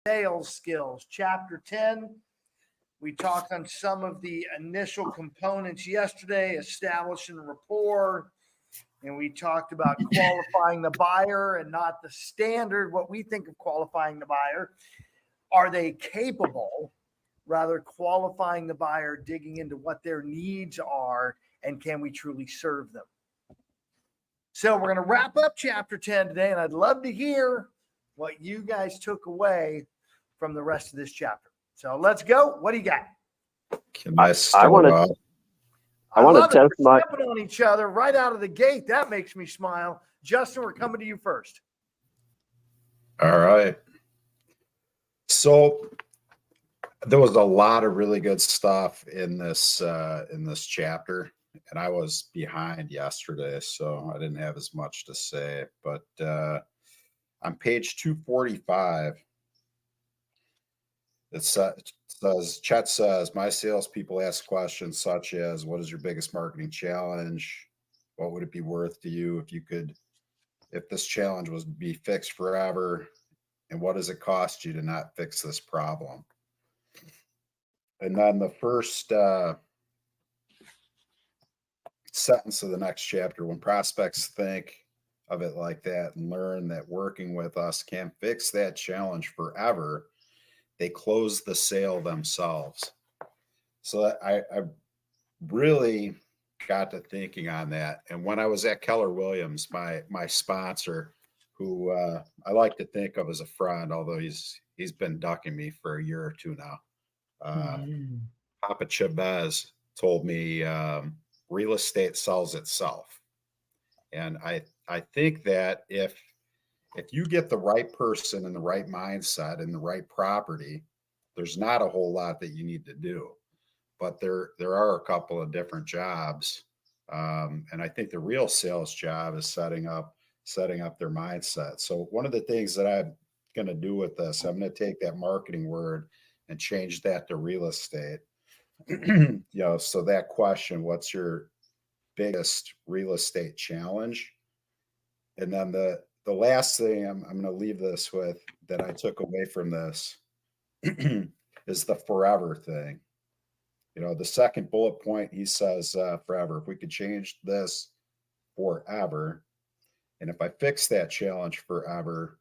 Sales skills, chapter 10. We talked on some of the initial components yesterday, establishing rapport, and we talked about qualifying the buyer and not the standard, what we think of qualifying the buyer. Are they capable? Rather, qualifying the buyer, digging into what their needs are, and can we truly serve them? So we're going to wrap up chapter 10 today, and I'd love to hear what you guys took away from the rest of this chapter. So let's go. What do you got? Can I start off? I want to test my stepping on each other right out of the gate. That makes me smile. Justin, we're coming to you first. All right. So there was a lot of really good stuff in this chapter, and I was behind yesterday, so I didn't have as much to say. But on page 245, it says, Chet says, my salespeople ask questions such as, what is your biggest marketing challenge? What would it be worth to you if this challenge was to be fixed forever? And what does it cost you to not fix this problem? And then the first sentence of the next chapter, when prospects think of it like that and learn that working with us can fix that challenge forever, they close the sale themselves. So I really got to thinking on that. And when I was at Keller Williams, my sponsor, who I like to think of as a friend, although he's been ducking me for a year or two now, Papa Chavez told me real estate sells itself. And I think that if you get the right person and the right mindset and the right property, there's not a whole lot that you need to do. But there are a couple of different jobs. And I think the real sales job is setting up their mindset. So one of the things that I'm going to do with this, I'm going to take that marketing word and change that to real estate. So that question, what's your biggest real estate challenge? And then the last thing I'm going to leave this with that I took away from this is the forever thing. The second bullet point, he says, forever. If we could change this forever, and if I fix that challenge forever,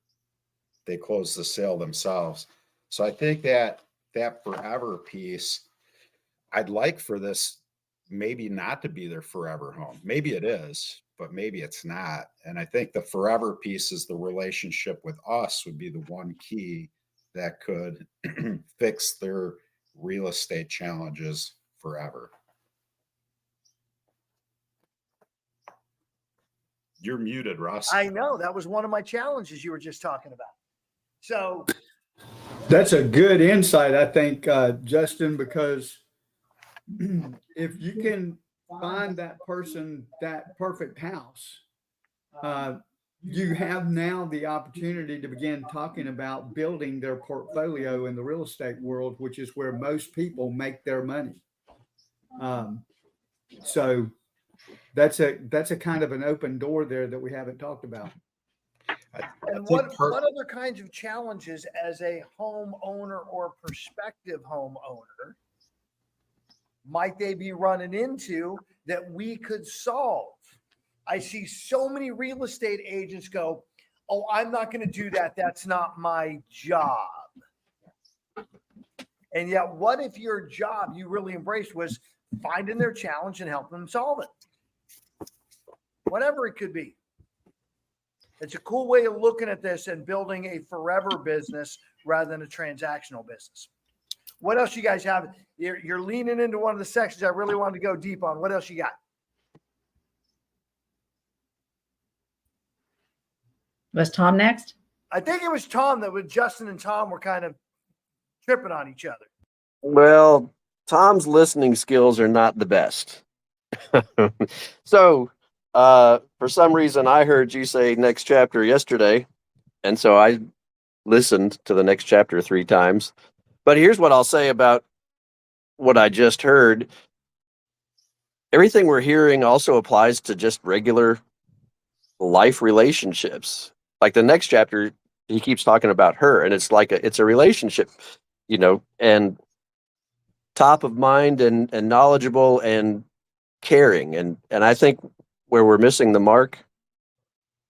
they close the sale themselves. So I think that forever piece, I'd like for this maybe not to be their forever home. Maybe it is, but maybe it's not. And I think the forever piece is the relationship with us would be the one key that could fix their real estate challenges forever. You're muted, Russ. I know. That was one of my challenges you were just talking about. So that's a good insight, I think, Justin, because if you can find that person, that perfect house, you have now the opportunity to begin talking about building their portfolio in the real estate world, which is where most people make their money. So that's a kind of an open door there that we haven't talked about. And what other kinds of challenges as a homeowner or prospective homeowner might they be running into that we could solve? I see so many real estate agents go, oh, I'm not going to do that. That's not my job. And yet, what if your job you really embraced was finding their challenge and helping them solve it? Whatever it could be. It's a cool way of looking at this and building a forever business rather than a transactional business. What else you guys have? You're leaning into one of the sections I really wanted to go deep on. What else you got? Was Tom next? I think it was Tom that with Justin and Tom were kind of tripping on each other. Well, Tom's listening skills are not the best. So for some reason, I heard you say next chapter yesterday, and so I listened to the next chapter 3 times. But here's what I'll say about what I just heard. Everything we're hearing also applies to just regular life relationships. Like the next chapter he keeps talking about her, and it's like it's a relationship, and top of mind and knowledgeable and caring. And I think where we're missing the mark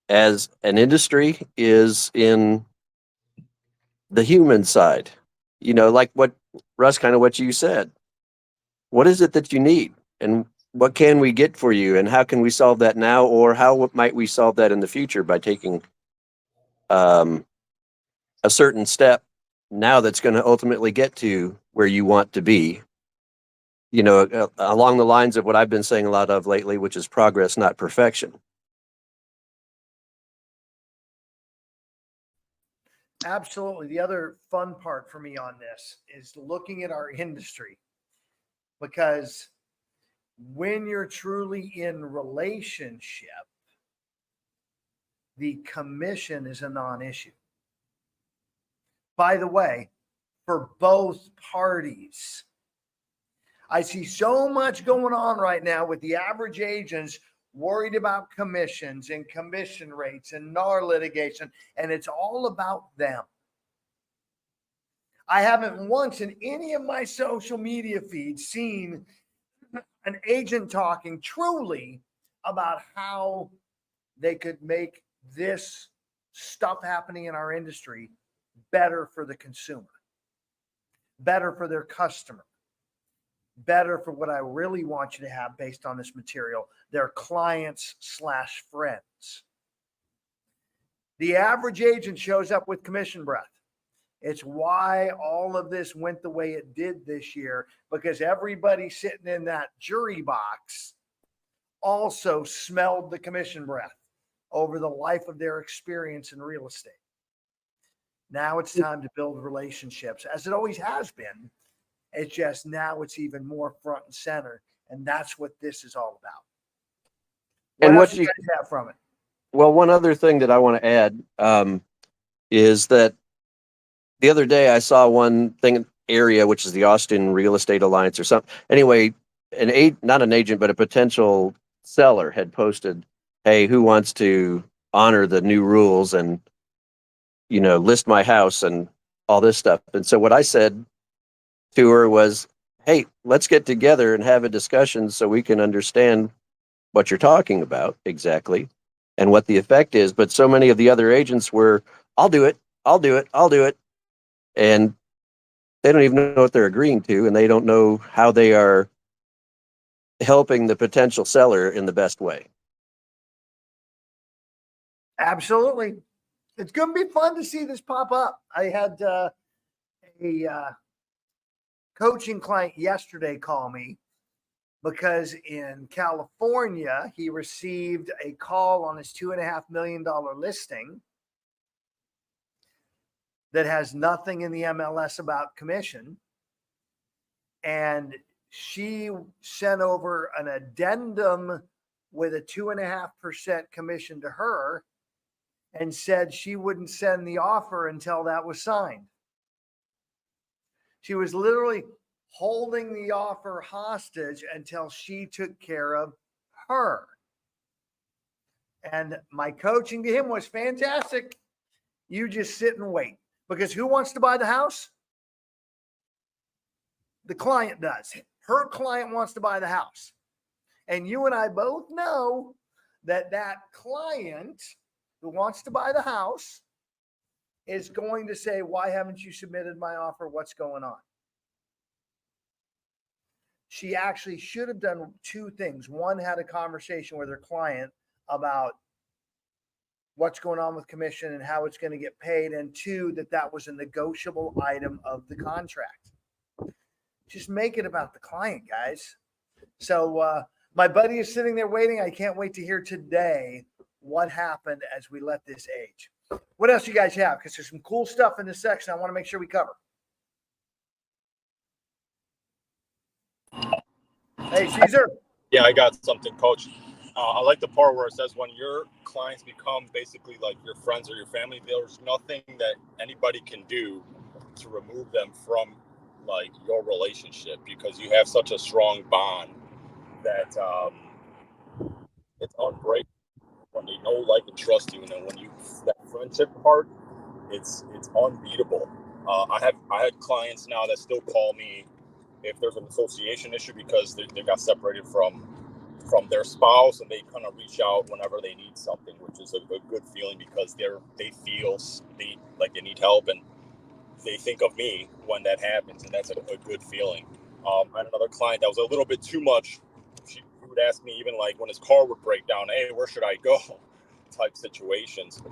as an industry is in the human side. Like what Russ, kind of what you said. What is it that you need? And what can we get for you? And how can we solve that now? Or how might we solve that in the future by taking a certain step now that's going to ultimately get to where you want to be? Along the lines of what I've been saying a lot of lately, which is progress, not perfection. Absolutely. The other fun part for me on this is looking at our industry, because when you're truly in relationship, the commission is a non-issue. By the way, for both parties, I see so much going on right now with the average agents worried about commissions and commission rates and NAR litigation, and it's all about them. I haven't once in any of my social media feeds seen an agent talking truly about how they could make this stuff happening in our industry better for the consumer, better for their customer, better for what I really want you to have based on this material, their clients/friends. The average agent shows up with commission breath. It's why all of this went the way it did this year, because everybody sitting in that jury box also smelled the commission breath over the life of their experience in real estate. Now it's time to build relationships, as it always has been. It's just now it's even more front and center, and that's what this is all about. What else do you guys have from it? Well, one other thing that I want to add is that the other day I saw one thing area, which is the Austin Real Estate Alliance or something. Anyway, not an agent, but a potential seller had posted, "Hey, who wants to honor the new rules and list my house and all this stuff?" And so what I said to her was, "Hey, let's get together and have a discussion so we can understand what you're talking about exactly and what the effect is." But so many of the other agents were, "I'll do it. I'll do it. I'll do it." And they don't even know what they're agreeing to, and they don't know how they are helping the potential seller in the best way. Absolutely. It's going to be fun to see this pop up. I had a coaching client yesterday call me because in California, he received a call on his $2.5 million listing that has nothing in the MLS about commission. And she sent over an addendum with a 2.5% commission to her and said she wouldn't send the offer until that was signed. She was literally holding the offer hostage until she took care of her. And my coaching to him was fantastic. You just sit and wait. Because who wants to buy the house? The client does. Her client wants to buy the house. And you and I both know that that client who wants to buy the house is going to say, "Why haven't you submitted my offer? What's going on?" She actually should have done two things. One, had a conversation with her client about what's going on with commission and how it's going to get paid. And two, that was a negotiable item of the contract. Just make it about the client, guys. So my buddy is sitting there waiting. I can't wait to hear today what happened as we let this age. What else you guys have? Because there's some cool stuff in this section I want to make sure we cover. Hey, Caesar. Yeah, I got something, Coach. I like the part where it says when your clients become basically like your friends or your family, there's nothing that anybody can do to remove them from like your relationship, because you have such a strong bond that it's unbreakable when they know, like, and trust you. And then when you, that friendship part, it's unbeatable. I had clients now that still call me if there's an association issue because they got separated from their spouse, and they kind of reach out whenever they need something, which is a good feeling because they feel like they need help, and they think of me when that happens, and that's a good feeling. I had another client that was a little bit too much. She would ask me even like when his car would break down, hey, where should I go? Type situations.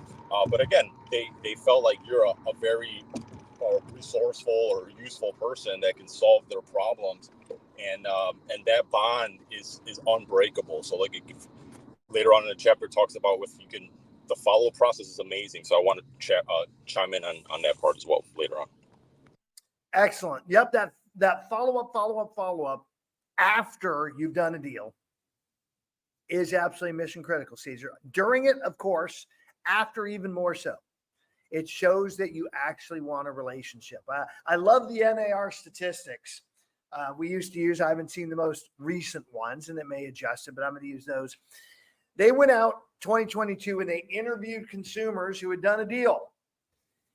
But again, they felt like you're a very resourceful or useful person that can solve their problems, and that bond is unbreakable. So like later on in the chapter talks about the follow process is amazing. So I want to chime in on that part as well later on. Excellent. Yep. That follow up after you've done a deal is absolutely mission critical, Caesar. During it, of course, after even more so. It shows that you actually want a relationship. I love the NAR statistics. We used to use, I haven't seen the most recent ones, and it may adjust it, but I'm going to use those. They went out 2022 and they interviewed consumers who had done a deal.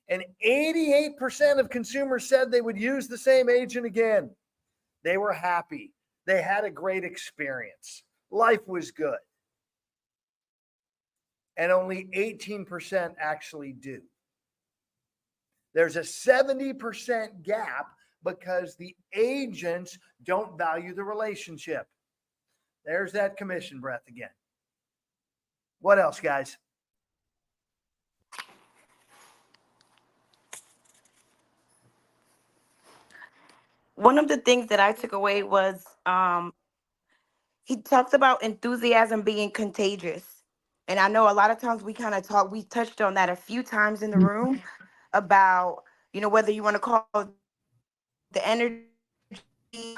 And 88% of consumers said they would use the same agent again. They were happy. They had a great experience. Life was good. And only 18% actually do. There's a 70% gap because the agents don't value the relationship. There's that commission breath again. What else, guys? One of the things that I took away was he talks about enthusiasm being contagious. And I know a lot of times we touched on that a few times in the room about, whether you want to call it the energy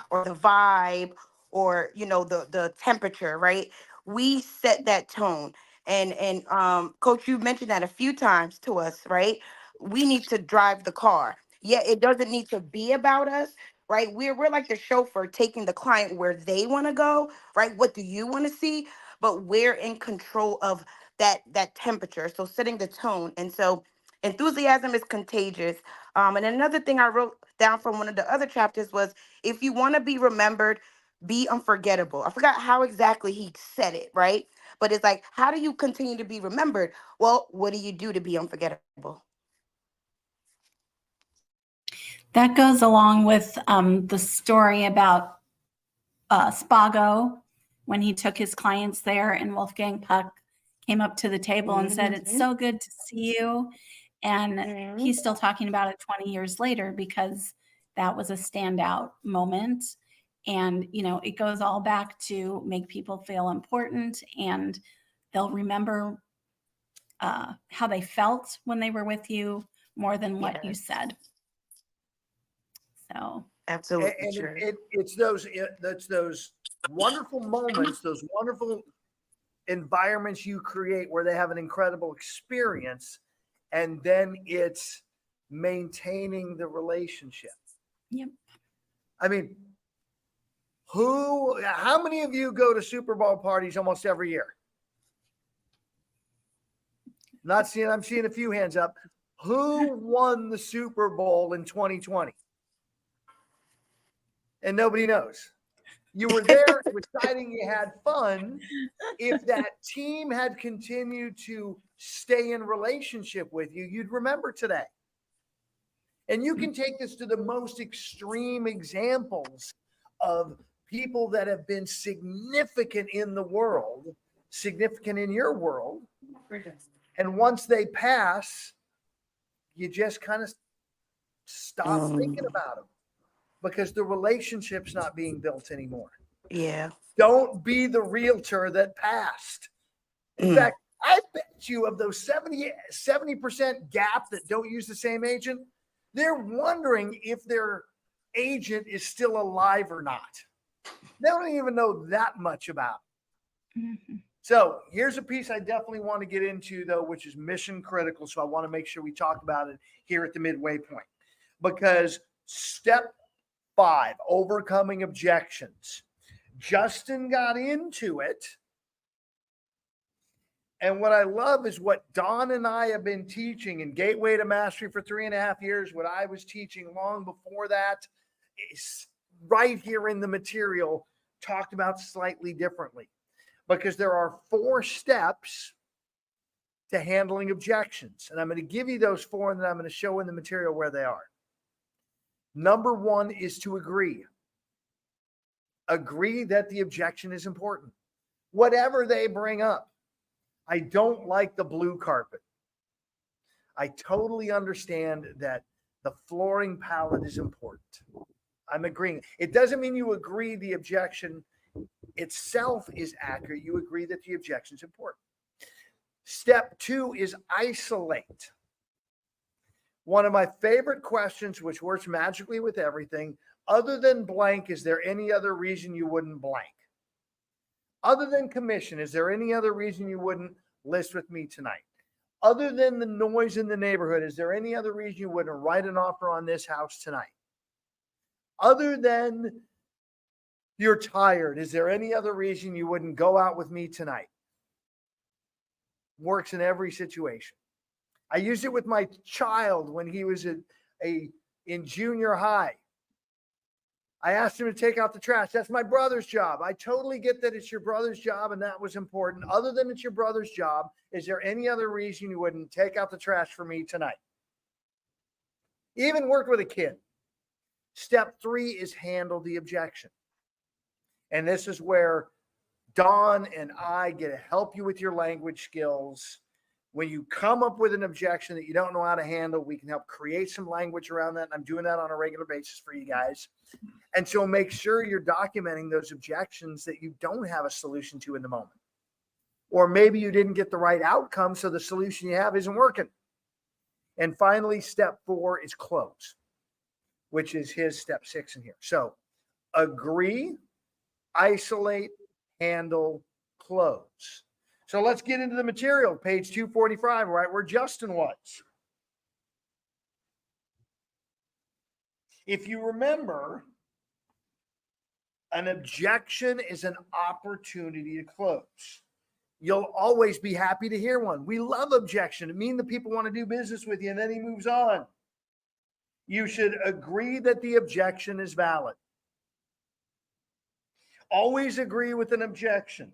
or the vibe or, the temperature, right? We set that tone. And Coach, you mentioned that a few times to us, right? We need to drive the car. Yeah, it doesn't need to be about us, right? We're like the chauffeur taking the client where they want to go, right? What do you want to see? But we're in control of that temperature. So setting the tone. And so enthusiasm is contagious. And another thing I wrote down from one of the other chapters was if you want to be remembered, be unforgettable. I forgot how exactly he said it, right? But it's like, how do you continue to be remembered? Well, what do you do to be unforgettable? That goes along with the story about Spago when he took his clients there, and Wolfgang Puck came up to the table and said, "It's so good to see you." And he's still talking about it 20 years later because that was a standout moment. And, it goes all back to make people feel important, and they'll remember how they felt when they were with you more than what you said. So Absolutely. And Sure. it's those wonderful moments, those wonderful environments you create where they have an incredible experience, and then it's maintaining the relationship. Yep. I mean, how many of you go to Super Bowl parties almost every year? I'm seeing a few hands up. Who won the Super Bowl in 2020? And nobody knows. You were there, it was exciting, you had fun. If that team had continued to stay in relationship with you, you'd remember today. And you can take this to the most extreme examples of people that have been significant in the world, significant in your world. And once they pass, you just kind of stop thinking about them because the relationship's not being built anymore. Yeah. Don't be the realtor that passed. In fact, I bet you of those 70% gap that don't use the same agent, they're wondering if their agent is still alive or not. They don't even know that much about it. Mm-hmm. So here's a piece I definitely want to get into, though, which is mission critical. So I want to make sure we talk about it here at the midway point, because step 5, overcoming objections. Justin got into it, And what I love is what Don and I have been teaching in Gateway to Mastery for 3.5 years. What I was teaching long before that is right here in the material, talked about slightly differently, because there are 4 steps to handling objections. And I'm going to give you those 4, and then I'm going to show in the material where they are. Number 1 is to agree. Agree that the objection is important. Whatever they bring up. I don't like the blue carpet. I totally understand that the flooring palette is important. I'm agreeing. It doesn't mean you agree the objection itself is accurate. You agree that the objection is important. Step 2 is isolate. One of my favorite questions, which works magically with everything, other than blank, is there any other reason you wouldn't blank? Other than commission, is there any other reason you wouldn't list with me tonight? Other than the noise in the neighborhood, is there any other reason you wouldn't write an offer on this house tonight? Other than you're tired, is there any other reason you wouldn't go out with me tonight? Works in every situation. I used it with my child when he was in junior high. I asked him to take out the trash. That's my brother's job. I totally get that it's your brother's job, and that was important. Other than it's your brother's job, is there any other reason you wouldn't take out the trash for me tonight? Even worked with a kid. Step 3 is handle the objection. And this is where Don and I get to help you with your language skills. When you come up with an objection that you don't know how to handle, we can help create some language around that. And I'm doing that on a regular basis for you guys. And so make sure you're documenting those objections that you don't have a solution to in the moment. Or maybe you didn't get the right outcome, so the solution you have isn't working. And finally, step 4 is close, which is his step 6 in here. So agree, isolate, handle, close. So let's get into the material, page 245, right where Justin was. If you remember, an objection is an opportunity to close. You'll always be happy to hear one. We love objection. It means the people want to do business with you, and then he moves on. You should agree that the objection is valid. Always agree with an objection.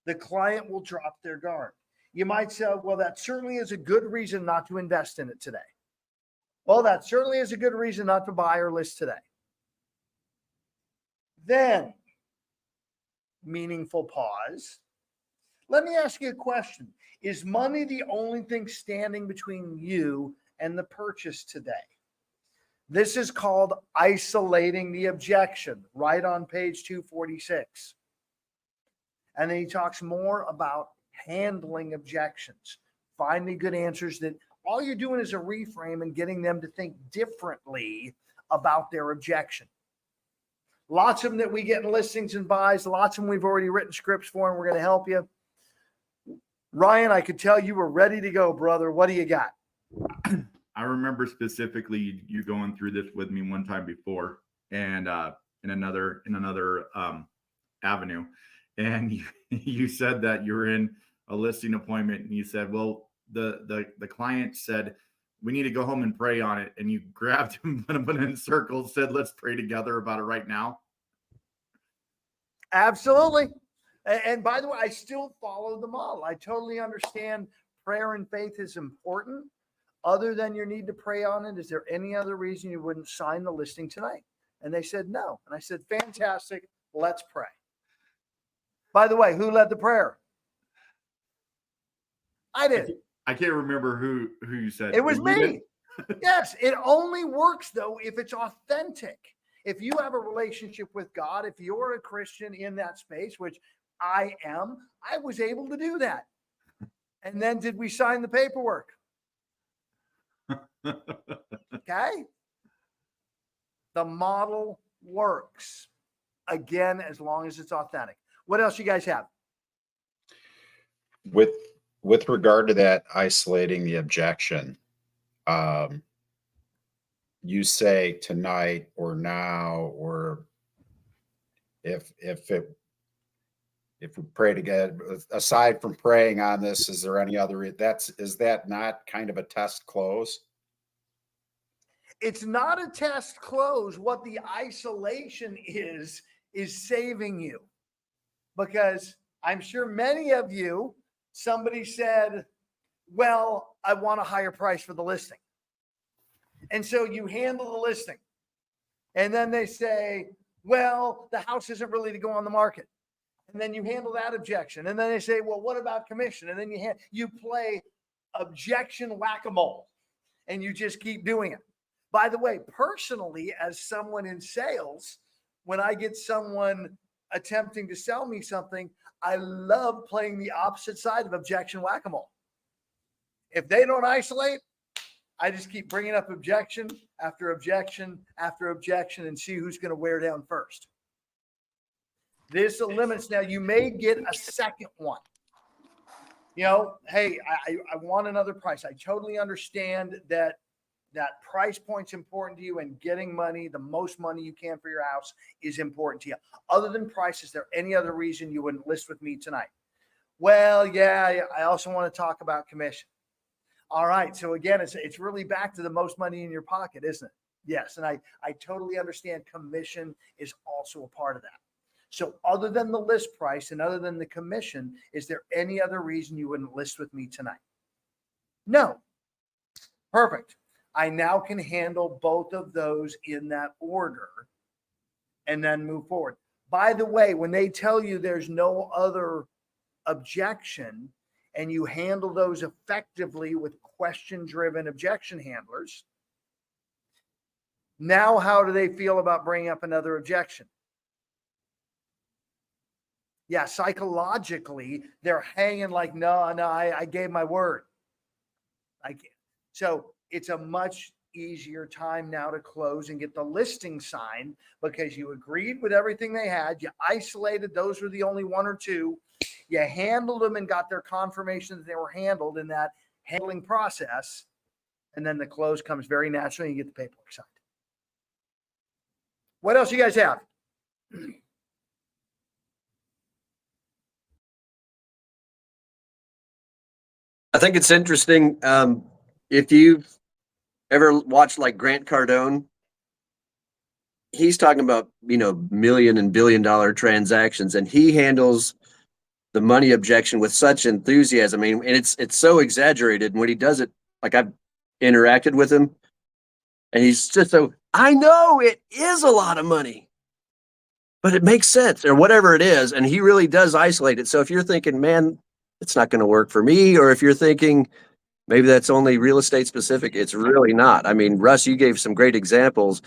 The client will drop their guard. You might say, well, that certainly is a good reason not to invest in it today. Well, that certainly is a good reason not to buy or list today. Then, meaningful pause. Let me ask you a question. Is money the only thing standing between you and the purchase today? This is called isolating the objection, right on page 246. And then he talks more about handling objections, finding good answers that all you're doing is a reframe and getting them to think differently about their objection. Lots of them that we get in listings and buys, lots of them we've already written scripts for, and we're going to help you. Ryan, I could tell you were ready to go, brother. What do you got? I remember specifically you going through this with me one time before, and in another avenue, and you said that you were in a listing appointment, and you said, well, the client said we need to go home and pray on it, and you grabbed him, put him in circles, said let's pray together about it right now. Absolutely. And by the way, I still follow the model. I totally understand prayer and faith is important. Other than your need to pray on it, is there any other reason you wouldn't sign the listing tonight? And they said no. And I said, fantastic. Let's pray. By the way, who led the prayer? I did. I can't remember who you said. It was me. Yes. It only works, though, if it's authentic. If you have a relationship with God, if you're a Christian in that space, which I am, I was able to do that. And then did we sign the paperwork? Okay. The model works. Again, as long as it's authentic. What else you guys have? With regard to that, isolating the objection, you say tonight or now, or if if we pray to get, aside from praying on this, is there any other, is that not kind of a test close? It's not a test close. What the isolation is saving you. Because I'm sure many of you, somebody said, well, I want a higher price for the listing. And so you handle the listing. And then they say, well, the house isn't really to go on the market. And then you handle that objection. And then they say, well, what about commission? And then you play objection whack-a-mole and you just keep doing it. By the way, personally, as someone in sales, when I get someone attempting to sell me something, I love playing the opposite side of objection whack-a-mole. If they don't isolate, I just keep bringing up objection after objection after objection and see who's going to wear down first. This eliminates. Now, you may get a second one. You know, hey, I want another price. I totally understand that price point's important to you, and getting money, the most money you can for your house, is important to you. Other than price, is there any other reason you wouldn't list with me tonight? Well, yeah, I also want to talk about commission. All right. So again, it's really back to the most money in your pocket, isn't it? Yes. And I totally understand commission is also a part of that. So other than the list price and other than the commission, is there any other reason you wouldn't list with me tonight? No. Perfect. I now can handle both of those in that order and then move forward. By the way, when they tell you there's no other objection and you handle those effectively with question-driven objection handlers, now how do they feel about bringing up another objection? Yeah, psychologically, they're hanging like, no, I gave my word. So it's a much easier time now to close and get the listing signed because you agreed with everything they had. You isolated. Those were the only one or two. You handled them and got their confirmation that they were handled in that handling process. And then the close comes very naturally and you get the paperwork signed. What else you guys have? I think it's interesting. If you've ever watched like Grant Cardone, he's talking about, million and billion dollar transactions, and he handles the money objection with such enthusiasm. I mean, and it's so exaggerated. And when he does it, like I've interacted with him, and he's just so, I know it is a lot of money, but it makes sense or whatever it is. And he really does isolate it. So if you're thinking, man, it's not going to work for me, or if you're thinking maybe that's only real estate specific, it's really not. I mean, Russ, you gave some great examples,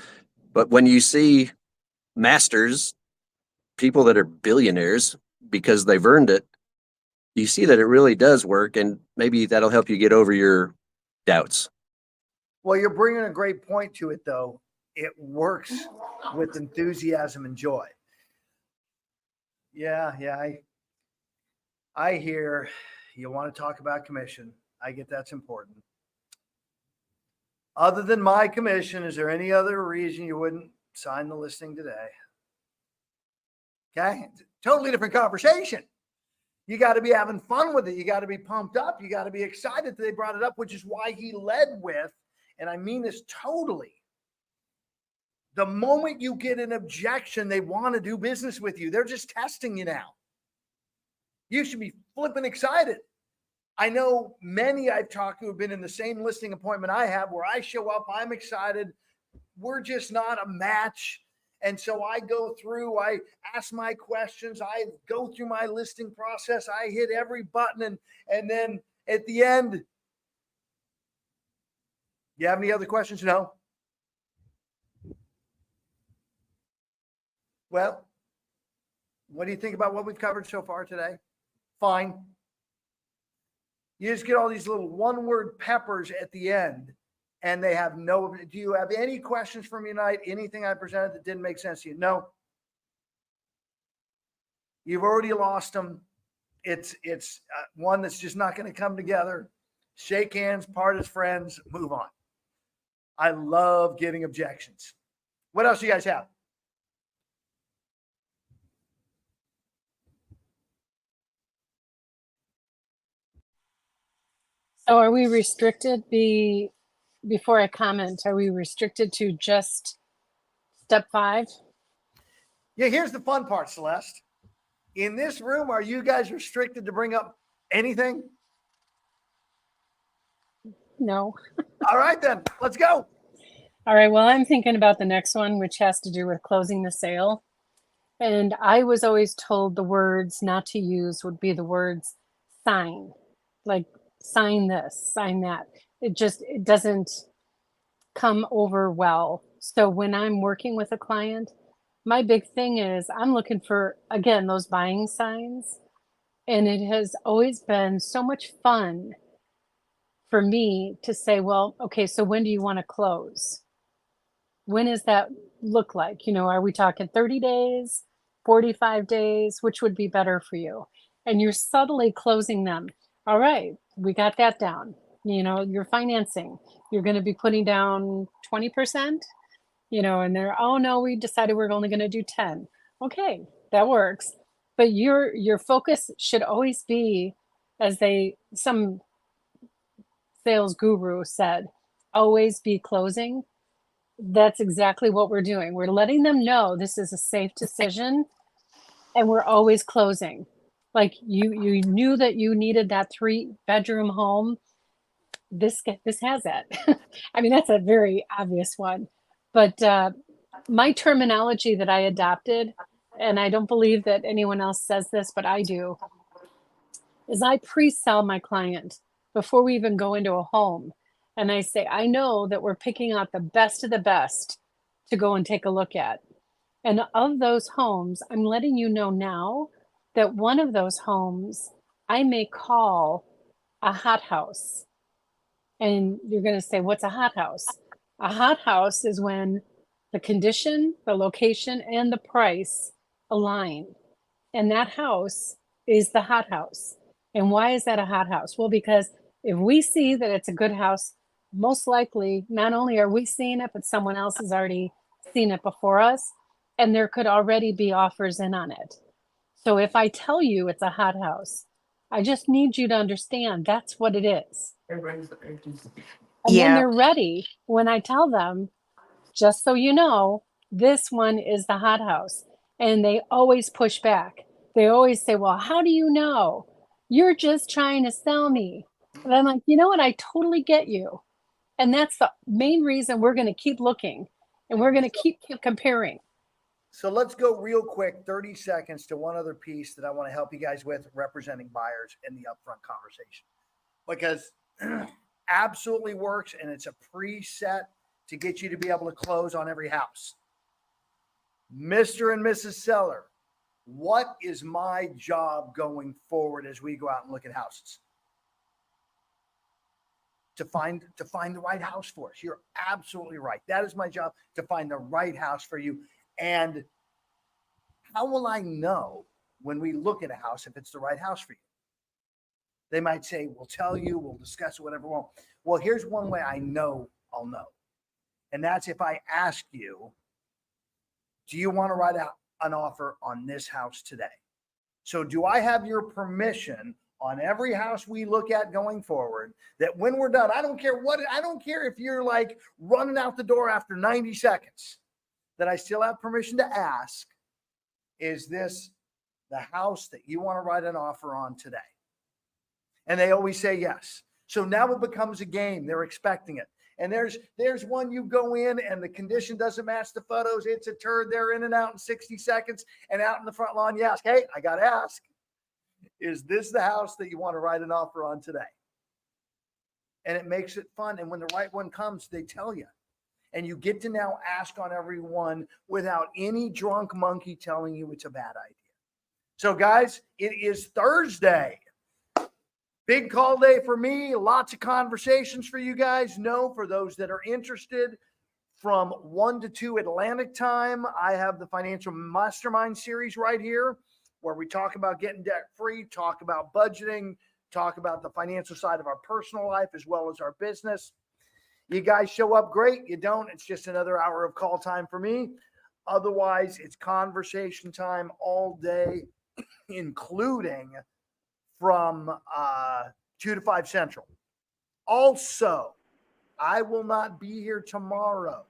but when you see masters, people that are billionaires because they've earned it, you see that it really does work, and maybe that'll help you get over your doubts. Well, you're bringing a great point to it, though. It works with enthusiasm and joy. Yeah, I hear you want to talk about commission. I get that's important. Other than my commission, is there any other reason you wouldn't sign the listing today? Okay, totally different conversation. You got to be having fun with it. You got to be pumped up. You got to be excited that they brought it up, which is why he led with, and I mean this totally, the moment you get an objection, they want to do business with you. They're just testing you now. You should be flipping excited. I know many I've talked to have been in the same listing appointment I have, where I show up, I'm excited. We're just not a match. And so I go through, I ask my questions, I go through my listing process, I hit every button, and then at the end, you have any other questions? No? Well, what do you think about what we've covered so far today? Fine. You just get all these little one-word peppers at the end, and they have no. Do you have any questions for me tonight? Anything I presented that didn't make sense to you? No. You've already lost them. It's one that's just not going to come together. Shake hands, part as friends, move on. I love getting objections. What else do you guys have? So are we restricted before I comment, are we restricted to just step 5? Yeah, here's the fun part, Celeste. In this room, are you guys restricted to bring up anything? No. All right, then let's go. All right. Well, I'm thinking about the next one, which has to do with closing the sale. And I was always told the words not to use would be the words sign, like sign this, sign that. It doesn't come over well. So when I'm working with a client, my big thing is I'm looking for, again, those buying signs. And it has always been so much fun for me to say, well, okay, so when do you want to close? When does that look like? Are we talking 30 days, 45 days? Which would be better for you? And you're subtly closing them. All right, we got that down. Your financing, you're going to be putting down 20%, and they're, oh no, we decided we're only going to do 10. Okay, that works. But your focus should always be, as some sales guru said, always be closing. That's exactly what we're doing. We're letting them know this is a safe decision, and we're always closing. Like you knew that you needed that 3-bedroom home. This has that. I mean, that's a very obvious one. But my terminology that I adopted, and I don't believe that anyone else says this, but I do, is I pre-sell my client before we even go into a home. And I say, I know that we're picking out the best of the best to go and take a look at. And of those homes, I'm letting you know now that one of those homes I may call a hothouse. And you're going to say, what's a hothouse? A hothouse is when the condition, the location, and the price align. And that house is the hothouse. And why is that a hothouse? Well, because if we see that it's a good house, most likely, not only are we seeing it, but someone else has already seen it before us, and there could already be offers in on it. So if I tell you it's a hothouse, I just need you to understand that's what it is. And then they're ready when I tell them, just so you know, this one is the hothouse. And they always push back. They always say, well, how do you know? You're just trying to sell me. And I'm like, you know what? I totally get you. And that's the main reason we're going to keep looking, and we're going to keep comparing. So let's go real quick, 30 seconds to one other piece that I want to help you guys with representing buyers in the upfront conversation, because absolutely works. And it's a preset to get you to be able to close on every house. Mr. and Mrs. Seller, what is my job going forward as we go out and look at houses? To find the right house for us. You're absolutely right. That is my job, to find the right house for you. And how will I know when we look at a house if it's the right house for you? They might say, we'll tell you, we'll discuss it, whatever we want. Well, here's one way I know I'll know. And that's if I ask you, do you want to write out an offer on this house today? So do I have your permission on every house we look at going forward, that when we're done, I don't care if you're like running out the door after 90 seconds, that I still have permission to ask, is this the house that you want to write an offer on today? And they always say yes. So now it becomes a game. They're expecting it. And there's one, you go in and the condition doesn't match the photos. It's a turd. They're in and out in 60 seconds. And out in the front lawn, you ask, hey, I got to ask, is this the house that you want to write an offer on today? And it makes it fun. And when the right one comes, they tell you. And you get to now ask on every one without any drunk monkey telling you it's a bad idea. So guys, it is Thursday. Big call day for me. Lots of conversations for you guys. No, for those that are interested, from 1 to 2 Atlantic time, I have the Financial Mastermind series right here, where we talk about getting debt free, talk about budgeting, talk about the financial side of our personal life as well as our business. You guys show up, great. You don't, it's just another hour of call time for me. Otherwise, it's conversation time all day, including from 2 to 5 Central. Also, I will not be here tomorrow.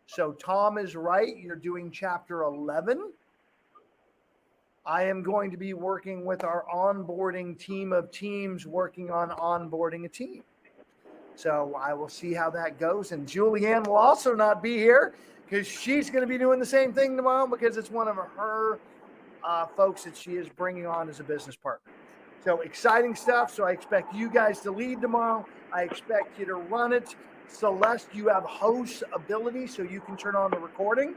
So Tom is right. You're doing chapter 11. I am going to be working with our onboarding team of teams working on onboarding a team. So I will see how that goes. And Julianne will also not be here because she's going to be doing the same thing tomorrow because it's one of her folks that she is bringing on as a business partner. So exciting stuff. So I expect you guys to lead tomorrow. I expect you to run it. Celeste, you have host ability, so you can turn on the recording.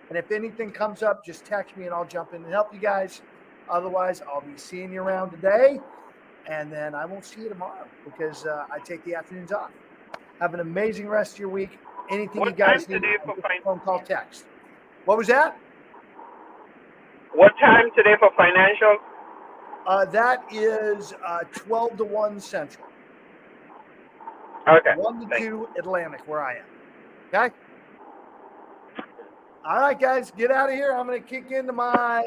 And if anything comes up, just text me and I'll jump in and help you guys. Otherwise, I'll be seeing you around today. And then I won't see you tomorrow because I take the afternoons off. Have an amazing rest of your week. Anything you guys need, phone call, text. What was that? What time today for financial? That is 12 to 1 Central. Okay. 1 to 2 Atlantic, where I am. Okay? All right, guys, get out of here. I'm going to kick into my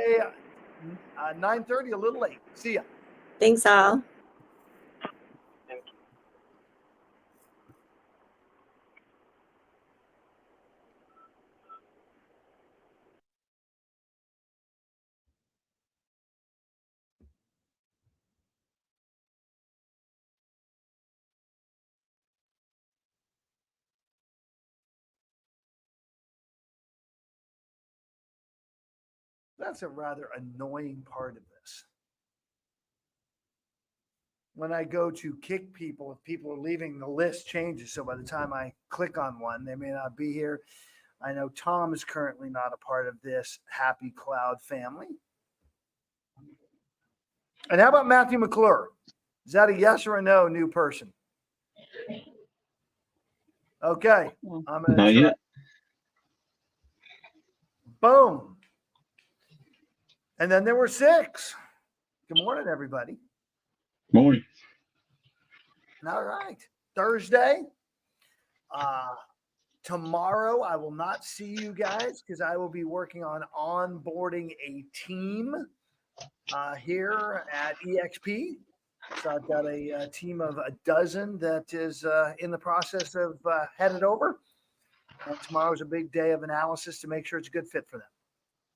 9:30, a little late. See ya. Thanks, all. That's a rather annoying part of this. When I go to kick people, if people are leaving, the list changes. So by the time I click on one, they may not be here. I know Tom is currently not a part of this Happy Cloud family. And how about Matthew McClure? Is that a yes or a no new person? Okay. I'm going to try. Boom. And then there were 6. Good morning, everybody. Morning. All right. Thursday. Tomorrow, I will not see you guys because I will be working on onboarding a team here at EXP. So I've got a team of a dozen that is in the process of headed over. And tomorrow is a big day of analysis to make sure it's a good fit for them.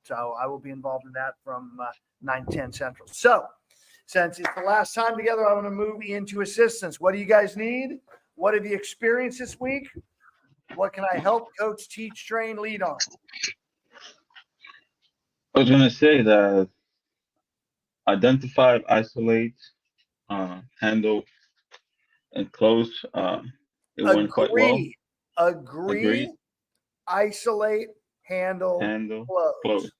So I will be involved in that from 9:10 Central. So since it's the last time together, I'm going to move into assistance. What do you guys need? What have you experienced this week? What can I help, coach, teach, train, lead on? I was going to say that identify, isolate, handle, and close. It went quite well. Agree. Isolate, handle, close.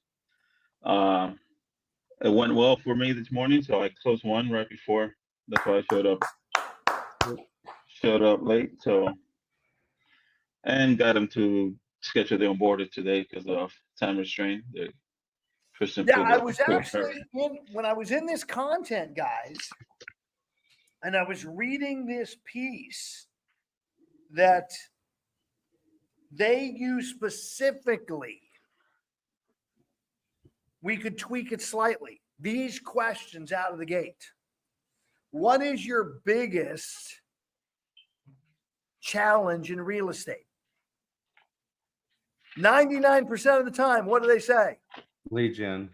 It went well for me this morning, so I closed one right before. That's why I showed up late. So, and got them to schedule the onboarded today because of time restraint. I was actually when I was in this content, guys, and I was reading this piece that they use specifically. We could tweak it slightly. These questions out of the gate. What is your biggest challenge in real estate? 99% of the time, what do they say? Leads. I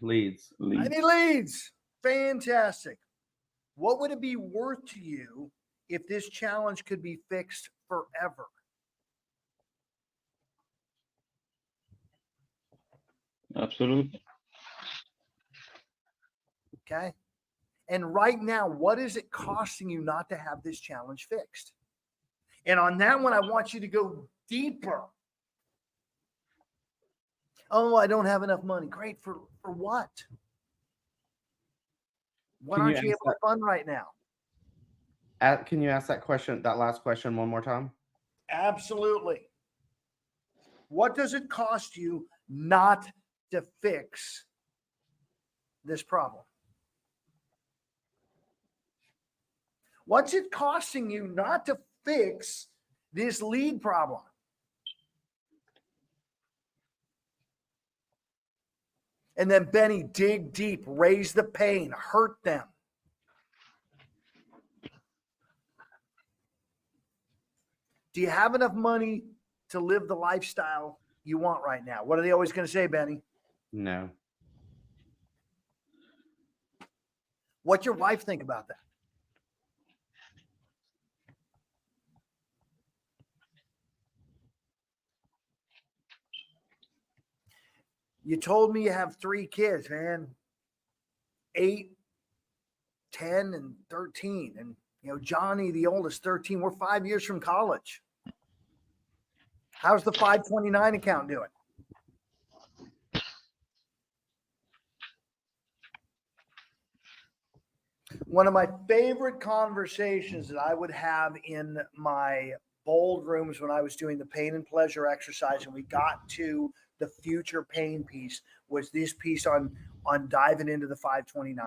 need leads. Fantastic. What would it be worth to you if this challenge could be fixed forever? Absolutely. Okay. And right now, what is it costing you not to have this challenge fixed? And on that one, I want you to go deeper. Oh, I don't have enough money. Great. For what? What aren't you able to fund right now? Can you ask that last question one more time? Absolutely. What does it cost you not to fix this problem? What's it costing you not to fix this lead problem? And then, Benny, dig deep, raise the pain, hurt them. Do you have enough money to live the lifestyle you want right now? What are they always going to say, Benny? No. What's your wife think about that? You told me you have 3 kids, man. 8, 10, and 13. And, Johnny, the oldest, 13. We're 5 years from college. How's the 529 account doing? One of my favorite conversations that I would have in my bold rooms when I was doing the pain and pleasure exercise, and we got to the future pain piece, was this piece on diving into the 529.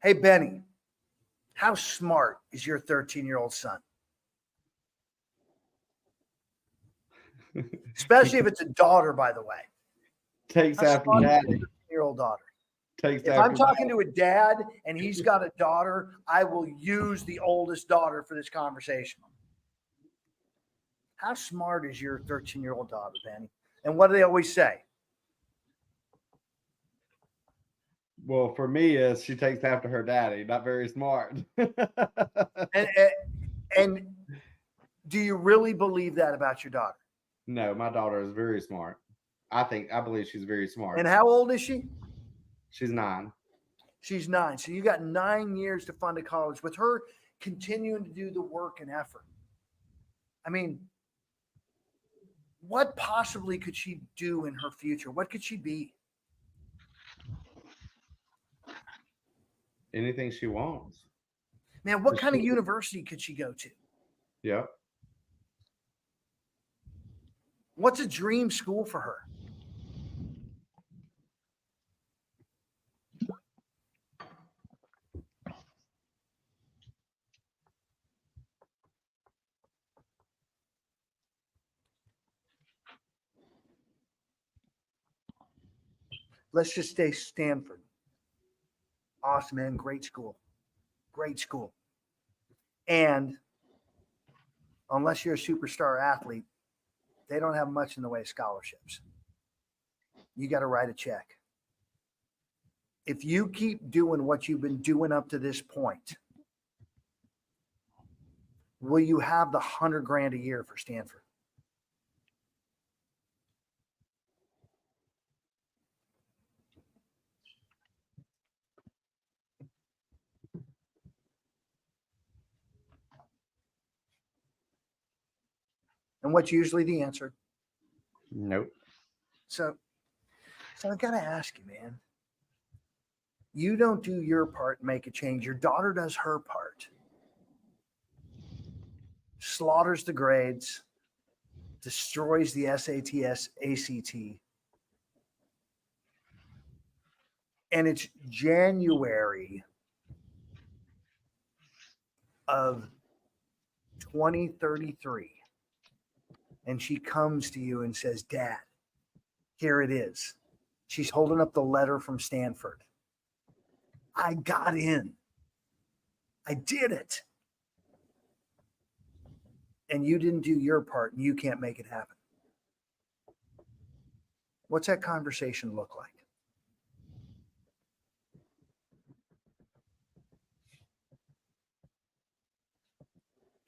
Hey, Benny, how smart is your 13-year-old son? Especially if it's a daughter, by the way. Takes How after smart is daddy. your 13-year-old daughter? Takes If after I'm talking daddy. to a dad and he's got a daughter, I will use the oldest daughter for this conversation. How smart is your 13-year-old daughter, Benny? And what do they always say? Well, for me, is she takes after her daddy. Not very smart. And do you really believe that about your daughter? No, my daughter is very smart. I believe she's very smart. And how old is she? She's 9. She's 9. So you got 9 years to fund a college with her continuing to do the work and effort. I mean, what possibly could she do in her future? What could she be? Anything she wants. Man, what kind of university could she go to? Yep. What's a dream school for her? Let's just say Stanford. Awesome, man. Great school. Great school. And unless you're a superstar athlete, they don't have much in the way of scholarships. You got to write a check. If you keep doing what you've been doing up to this point, will you have the $100,000 a year for Stanford? And what's usually the answer? Nope. So I got to ask you, man. You don't do your part and make a change. Your daughter does her part. Slaughters the grades, destroys the SATs, ACT. And it's January of 2033. And she comes to you and says, Dad, here it is. She's holding up the letter from Stanford. I got in. I did it. And you didn't do your part and you can't make it happen. What's that conversation look like?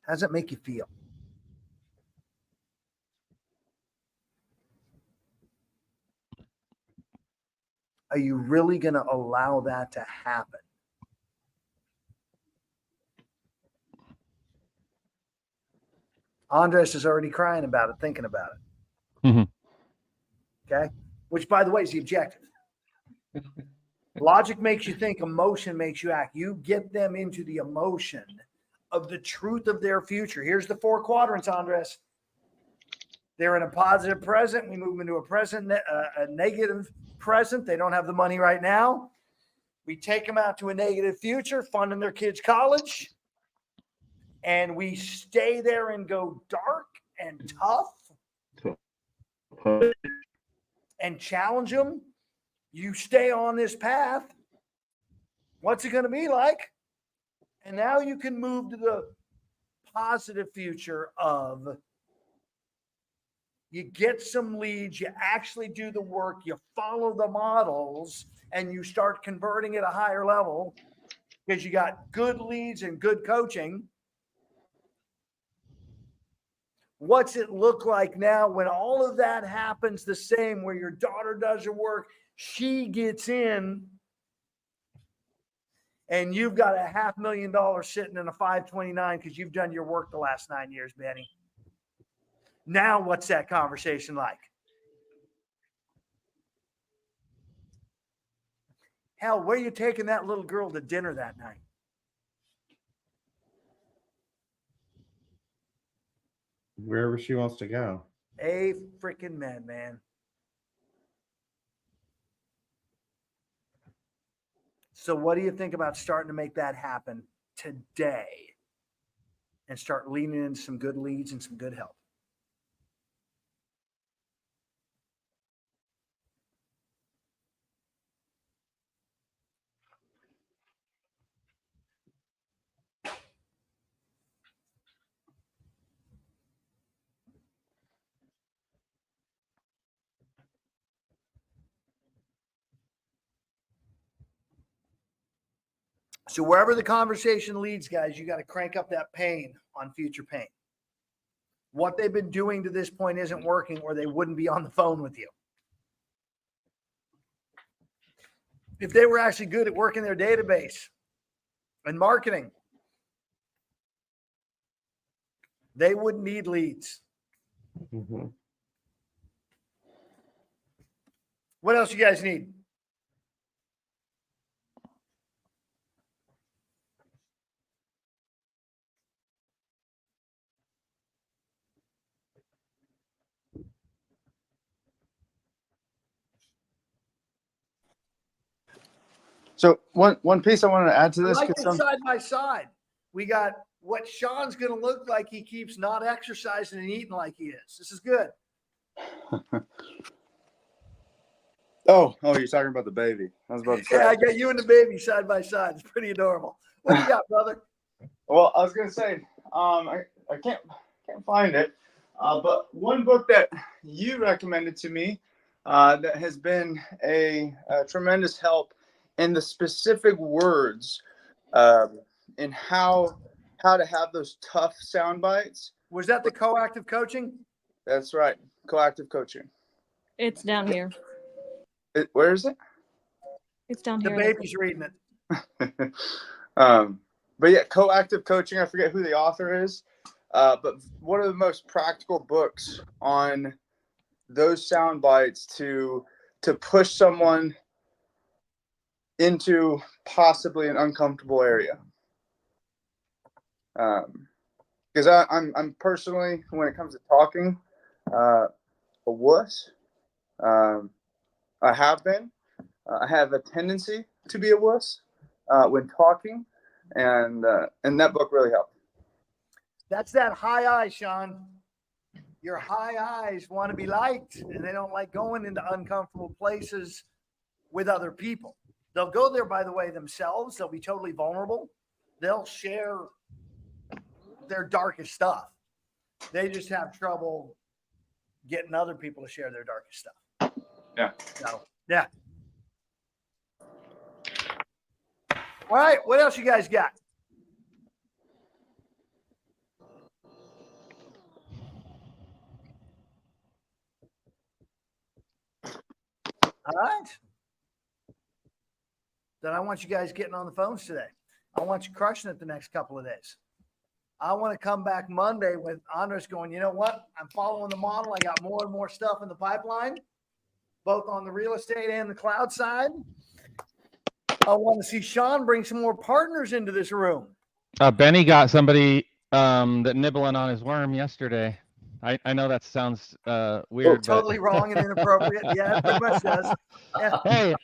How does it make you feel? Are you really going to allow that to happen? Andres is already crying about it, thinking about it. Mm-hmm. Okay. Which, by the way, is the objective. Logic makes you think, emotion makes you act. You get them into the emotion of the truth of their future. Here's the 4 quadrants, Andres. They're in a positive present. We move them into a present, a negative present. They don't have the money right now. We take them out to a negative future, funding their kids' college. And we stay there and go dark and tough and challenge them. You stay on this path. What's it going to be like? And now you can move to the positive future of you get some leads, you actually do the work, you follow the models, and you start converting at a higher level because you got good leads and good coaching. What's it look like now when all of that happens the same, where your daughter does her work, she gets in, and you've got a $500,000 sitting in a 529 because you've done your work the last 9 years, Benny. Now, what's that conversation like? Hell, where are you taking that little girl to dinner that night? Wherever she wants to go. A freaking man. So what do you think about starting to make that happen today and start leaning into some good leads and some good help? So wherever the conversation leads, guys, you got to crank up that pain on future pain. What they've been doing to this point isn't working, or they wouldn't be on the phone with you. If they were actually good at working their database and marketing, they wouldn't need leads. Mm-hmm. What else you guys need? So one piece I wanted to add to I this, like because it side by side. We got what Sean's going to look like. He keeps not exercising and eating like he is. This is good. oh, you're talking about the baby. I was about to say. Yeah, I got you and the baby side by side. It's pretty adorable. What do you got, brother? Well, I was gonna say, I can't find it, but one book that you recommended to me, that has been a tremendous help in the specific words, in how to have those tough sound bites. Was that the coactive coaching? That's right, coactive coaching. It's down here. Where is it? It's down The here. baby's reading it. But yeah, coactive coaching. I forget who the author is, but one of the most practical books on those sound bites to push someone into possibly an uncomfortable area. Because I'm personally, when it comes to talking, a wuss. I have been. I have a tendency to be a wuss when talking, and that book really helped. That's that high eye, Sean. Your high eyes want to be liked, and they don't like going into uncomfortable places with other people. They'll go there, by the way, themselves. They'll be totally vulnerable. They'll share their darkest stuff. They just have trouble getting other people to share their darkest stuff. Yeah. So, yeah. All right. What else you guys got? All right. Then I want you guys getting on the phones today. I want you crushing it the next couple of days. I want to come back Monday with Andres going, you know what? I'm following the model. I got more and more stuff in the pipeline, both on the real estate and the cloud side. I want to see Sean bring some more partners into this room. Benny got somebody that nibbling on his worm yesterday. I know that sounds weird. Totally wrong and inappropriate. Yeah, it pretty much does. Yeah. Hey,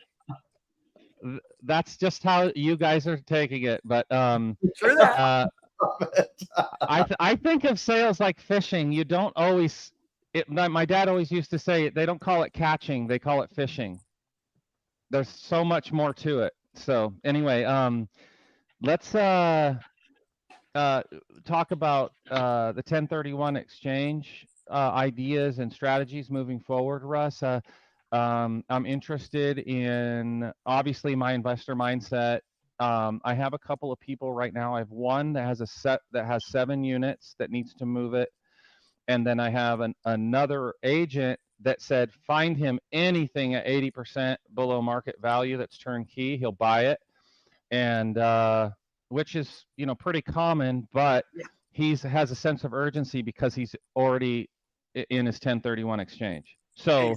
that's just how you guys are taking it. But True that. I think of sales like fishing. You don't always. My dad always used to say they don't call it catching; they call it fishing. There's so much more to it. So anyway, let's talk about the 1031 exchange ideas and strategies moving forward, Russ. I'm interested in obviously my investor mindset. I have a couple of people right now. I have one that has a set that has 7 units that needs to move it, and then I have another agent that said find him anything at 80% below market value that's turnkey. He'll buy it, and which is pretty common, but he has a sense of urgency because he's already in his 1031 exchange. So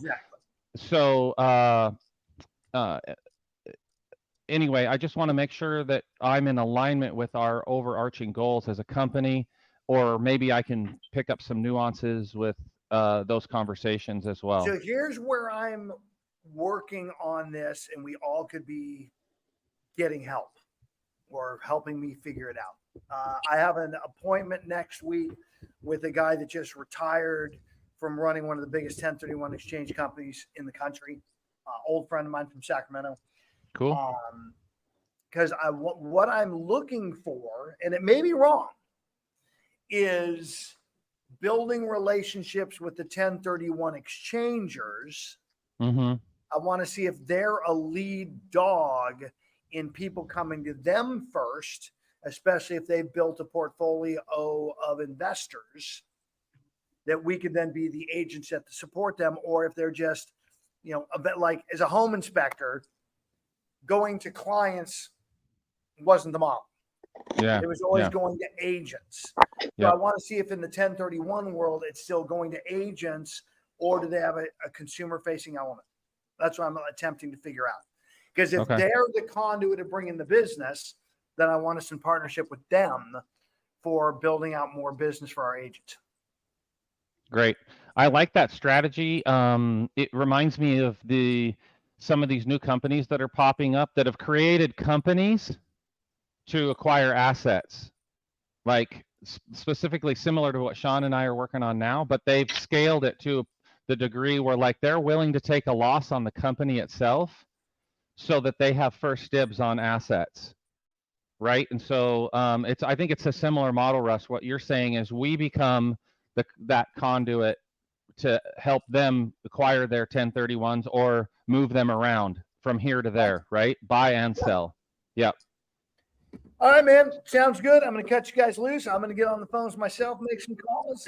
anyway, I just want to make sure that I'm in alignment with our overarching goals as a company, or maybe I can pick up some nuances with those conversations as well. So here's where I'm working on this, and we all could be getting help or helping me figure it out. I have an appointment next week with a guy that just retired from running one of the biggest 1031 exchange companies in the country. Old friend of mine from Sacramento. Cool. Because what I'm looking for, and it may be wrong, is building relationships with the 1031 exchangers. Mm-hmm. I want to see if they're a lead dog in people coming to them first, especially if they've built a portfolio of investors, that we could then be the agents that support them, or if they're just, a bit like as a home inspector, going to clients wasn't the model. Yeah. It was always going to agents. So I want to see if in the 1031 world, it's still going to agents, or do they have a consumer facing element? That's what I'm attempting to figure out. Because if they're the conduit of bringing the business, then I want us in partnership with them for building out more business for our agents. Great. I like that strategy. It reminds me of some of these new companies that are popping up that have created companies to acquire assets, like specifically similar to what Sean and I are working on now, but they've scaled it to the degree where like they're willing to take a loss on the company itself so that they have first dibs on assets. Right. And so I think it's a similar model, Russ. What you're saying is we become that conduit to help them acquire their 1031s or move them around from here to there, right? Buy and sell. Yep. All right, man. Sounds good. I'm going to cut you guys loose. I'm going to get on the phones myself, make some calls.